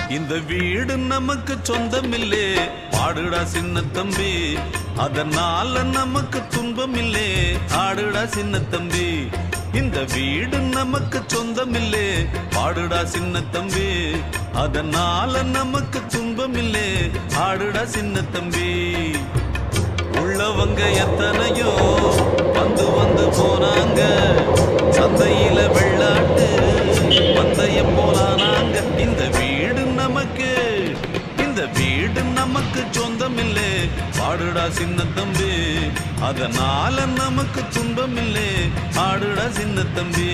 இந்த வீடு நமக்கு சொந்தமில்லே, பாடுடா சின்ன தம்பி. அதனால நமக்கு துன்பமில்லே, ஆடுடா சின்ன தம்பி. இந்த வீடு நமக்கு சொந்தமில்லே, பாடுடா சின்ன தம்பி. அதனால நமக்கு துன்பமில்லே, ஆடுடா சின்ன தம்பி. உள்ளவங்க எத்தனையோ வந்து வந்து போனாங்க, சந்தையில வெள்ளாட்டு பந்தயம் போனாங்க. இந்த வீடு நமக்கு, இந்த வீடு நமக்கு சொந்தமில்லே, பாடுடா சின்ன தம்பி. அதனால நமக்கு துன்பமில்லே, ஆடுடா சின்ன தம்பி.